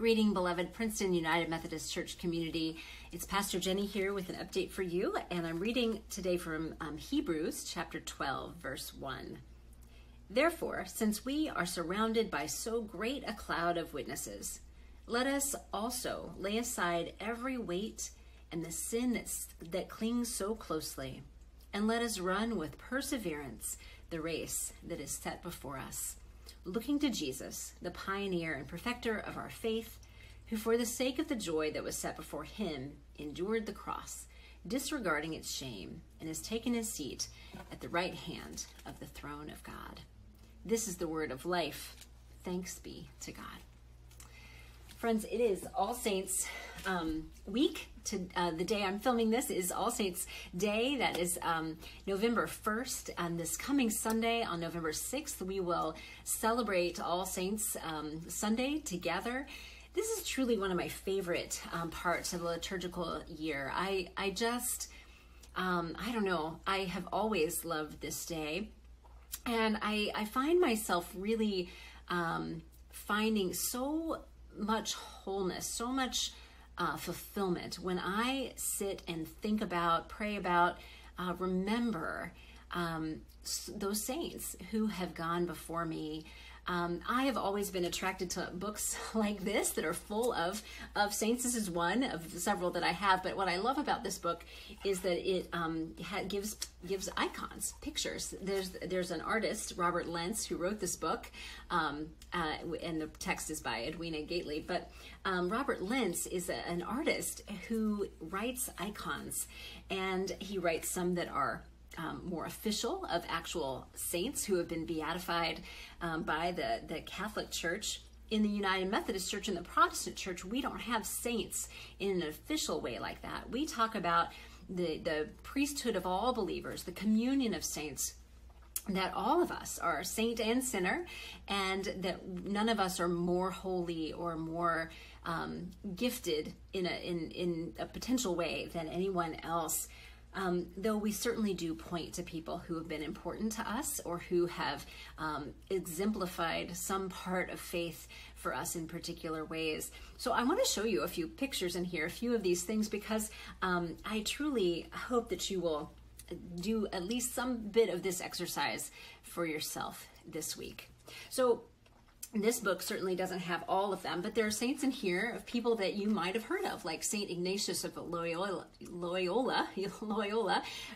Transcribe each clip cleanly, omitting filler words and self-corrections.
Greeting, beloved Princeton United Methodist Church community. It's Pastor Jenny here with an update for you, and I'm reading today from Hebrews chapter 12, verse 1. Therefore, since we are surrounded by so great a cloud of witnesses, let us also lay aside every weight and the sin that clings so closely, and let us run with perseverance the race that is set before us, looking to Jesus, the pioneer and perfecter of our faith, who for the sake of the joy that was set before him endured the cross, disregarding its shame, and has taken his seat at the right hand of the throne of God. This is the word of life. Thanks be to God. Friends, it is All Saints week. The day I'm filming this is All Saints Day. That is November 1st. And this coming Sunday on November 6th, we will celebrate All Saints Sunday together. This is truly one of my favorite parts of the liturgical year. I don't know, I have always loved this day. And I find myself really finding so much wholeness, so much fulfillment when I sit and think about, pray about, remember those saints who have gone before me. I have always been attracted to books like this that are full of saints. This is one of several that I have, but what I love about this book is that it gives icons, pictures. There's an artist, Robert Lentz, who wrote this book, and the text is by Edwina Gately, but Robert Lentz is an artist who writes icons, and he writes some that are more official, of actual saints who have been beatified by the Catholic Church. In the United Methodist Church and the Protestant Church, we don't have saints in an official way like that. We talk about the priesthood of all believers, the communion of saints, that all of us are saint and sinner, and that none of us are more holy or more gifted in a potential way than anyone else. Though we certainly do point to people who have been important to us or who have exemplified some part of faith for us in particular ways. So I want to show you a few pictures in here, a few of these things, because I truly hope that you will do at least some bit of this exercise for yourself this week. So this book certainly doesn't have all of them, but there are saints in here of people that you might have heard of, like Saint Ignatius of Loyola,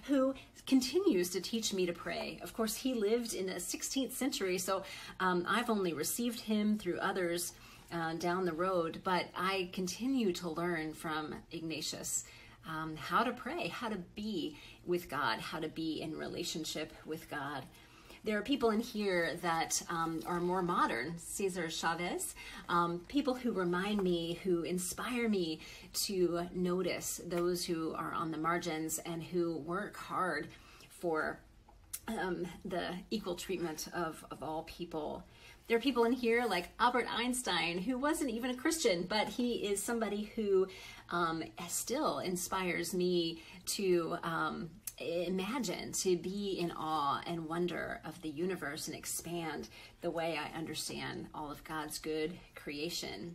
who continues to teach me to pray. Of course, he lived in the 16th century, so I've only received him through others down the road, but I continue to learn from Ignatius how to pray, how to be with God, how to be in relationship with God. There are people in here that are more modern, Cesar Chavez, people who remind me, who inspire me to notice those who are on the margins and who work hard for the equal treatment of all people. There are people in here like Albert Einstein, who wasn't even a Christian, but he is somebody who still inspires me to imagine, to be in awe and wonder of the universe and expand the way I understand all of God's good creation.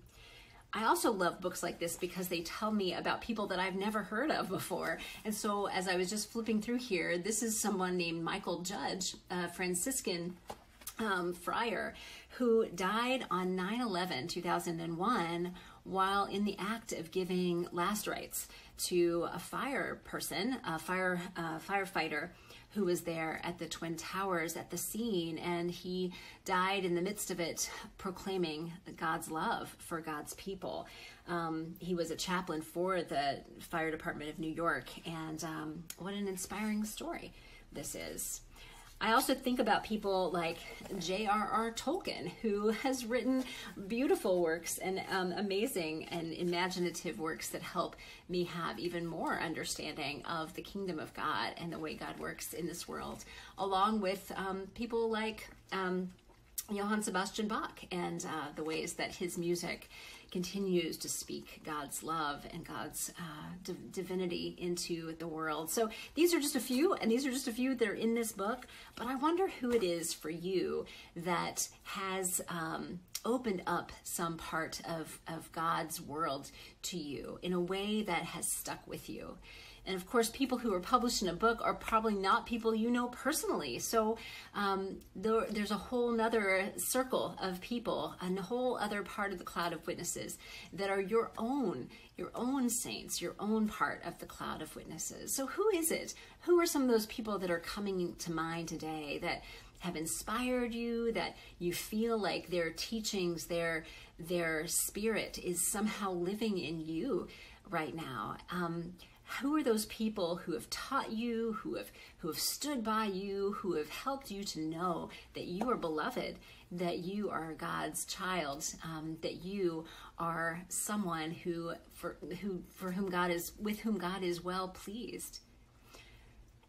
I also love books like this because they tell me about people that I've never heard of before. And so as I was just flipping through here, this is someone named Michael Judge, a Franciscan friar, who died on 9/11/2001 while in the act of giving last rites to a firefighter who was there at the Twin Towers at the scene, and he died in the midst of it proclaiming God's love for God's people. He was a chaplain for the fire department of New York, and what an inspiring story this is. I also think about people like J.R.R. Tolkien, who has written beautiful works and amazing and imaginative works that help me have even more understanding of the kingdom of God and the way God works in this world, along with people like Johann Sebastian Bach and the ways that his music continues to speak God's love and God's divinity into the world. So these are just a few, and these are just a few that are in this book, but I wonder who it is for you that has opened up some part of God's world to you in a way that has stuck with you. And of course, people who are published in a book are probably not people you know personally. So there's a whole nother circle of people, and a whole other part of the cloud of witnesses that are your own saints, your own part of the cloud of witnesses. So who is it? Who are some of those people that are coming to mind today that have inspired you, that you feel like their teachings, their spirit is somehow living in you right now? Who are those people who have taught you, who have stood by you, who have helped you to know that you are beloved, that you are God's child, that you are someone with whom God is well pleased?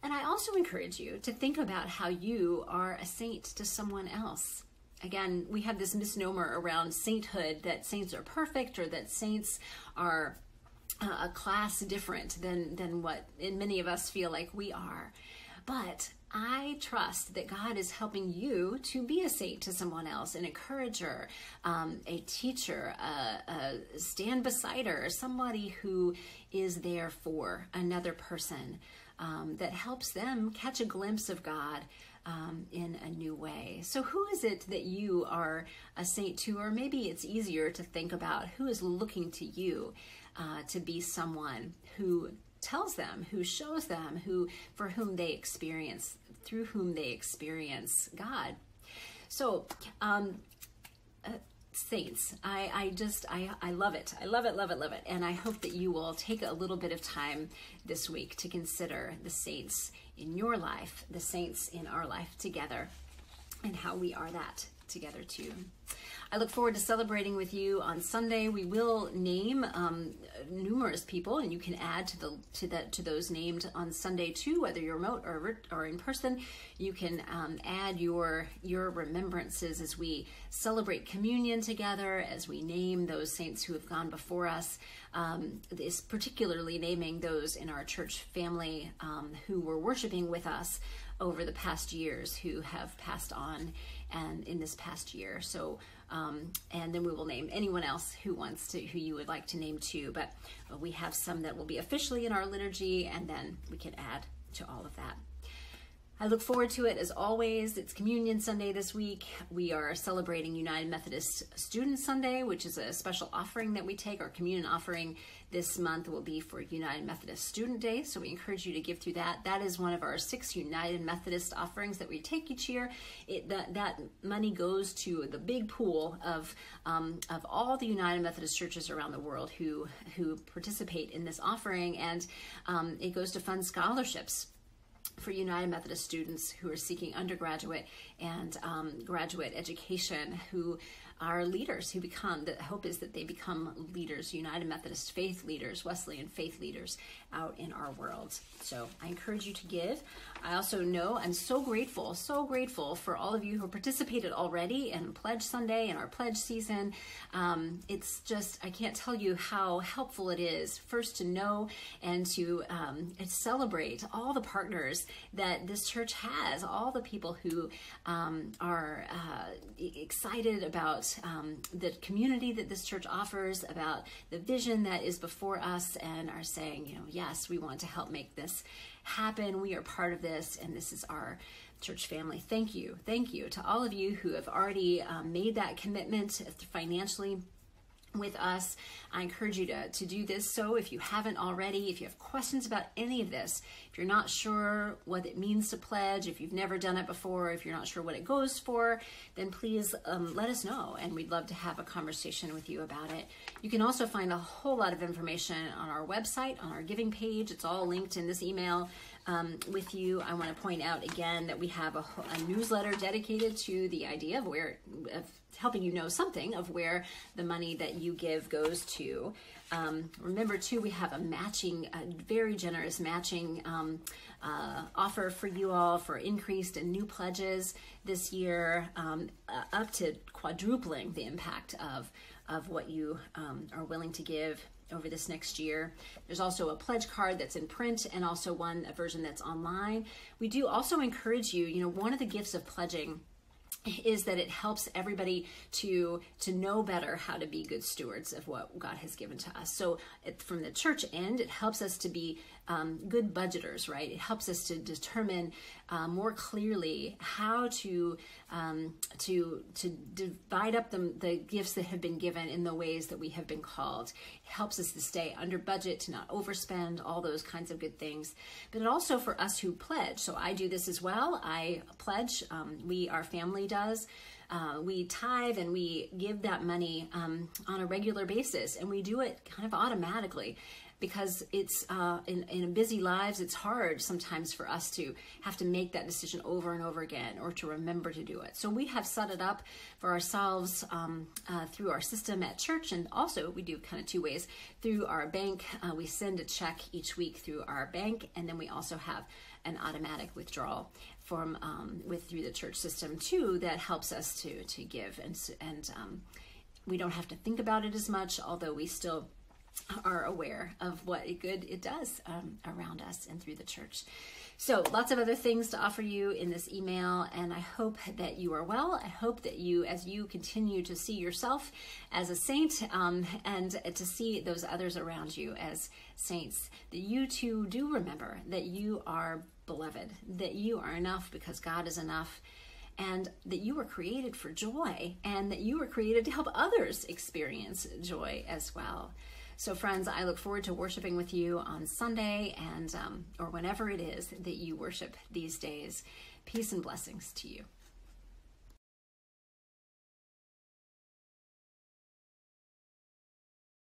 And I also encourage you to think about how you are a saint to someone else. Again, we have this misnomer around sainthood that saints are perfect, or that saints are a class different than what many of us feel like we are. But I trust that God is helping you to be a saint to someone else, an encourager, a teacher, a stand beside her, somebody who is there for another person, that helps them catch a glimpse of God in a new way. So who is it that you are a saint to? Or maybe it's easier to think about who is looking to you to be someone who tells them, who shows them, through whom they experience God. So, saints, I love it. I love it, love it, love it. And I hope that you will take a little bit of time this week to consider the saints in your life, the saints in our life together, and how we are that together too. I look forward to celebrating with you on Sunday. We will name numerous people, and you can add to those named on Sunday too, whether you're remote or in person. You can add your remembrances as we celebrate communion together, as we name those saints who have gone before us. This particularly naming those in our church family who were worshiping with us over the past years, who have passed on and in this past year. So and then we will name anyone else who you would like to name too. But we have some that will be officially in our liturgy, and then we can add to all of that. I look forward to it as always. It's Communion Sunday this week. We are celebrating United Methodist Student Sunday, which is a special offering that we take. Our communion offering this month will be for United Methodist Student Day, so we encourage you to give through that. That is one of our 6 United Methodist offerings that we take each year. That money goes to the big pool of all the United Methodist churches around the world who participate in this offering, and it goes to fund scholarships for United Methodist students who are seeking undergraduate and graduate education, who are leaders, the hope is that they become leaders, United Methodist faith leaders, Wesleyan faith leaders out in our world. So I encourage you to give. I also know I'm so grateful for all of you who participated already in Pledge Sunday and our pledge season. It's just, I can't tell you how helpful it is first to know and to celebrate all the partners that this church has, all the people who are excited about the community that this church offers, about the vision that is before us, and are saying, yes, we want to help make this happen. We are part of this, and this is our church family. Thank you to all of you who have already made that commitment financially with us. I encourage you to do this. So if you haven't already, if you have questions about any of this, if you're not sure what it means to pledge, if you've never done it before, if you're not sure what it goes for, then please let us know, and we'd love to have a conversation with you about it. You can also find a whole lot of information on our website, on our giving page. It's all linked in this email. with you. I want to point out again that we have a newsletter dedicated to the idea of helping you know something of where the money that you give goes to. Remember too, we have a very generous matching offer for you all for increased and new pledges this year, up to quadrupling the impact of what you are willing to give over this next year. There's also a pledge card that's in print and also a version that's online. We do also encourage you, one of the gifts of pledging is that it helps everybody to know better how to be good stewards of what God has given to us. So from the church end, it helps us to be good budgeters, right? It helps us to determine more clearly how to divide up the gifts that have been given in the ways that we have been called. It helps us to stay under budget, to not overspend, all those kinds of good things. But it also for us who pledge. So I do this as well. I pledge. Our family does. We tithe and we give that money on a regular basis, and we do it kind of automatically because it's in busy lives, it's hard sometimes for us to have to make that decision over and over again or to remember to do it. So we have set it up for ourselves through our system at church, and also we do kind of two ways. Through our bank, we send a check each week through our bank, and then we also have an automatic withdrawal from through the church system too that helps us to give, and we don't have to think about it as much, although we still are aware of what good it does around us and through the church. So lots of other things to offer you in this email, and I hope that you are well. I hope that you, as you continue to see yourself as a saint and to see those others around you as saints, that you too do remember that you are beloved, that you are enough because God is enough, and that you were created for joy, and that you were created to help others experience joy as well. So friends, I look forward to worshiping with you on Sunday and or whenever it is that you worship these days. Peace and blessings to you.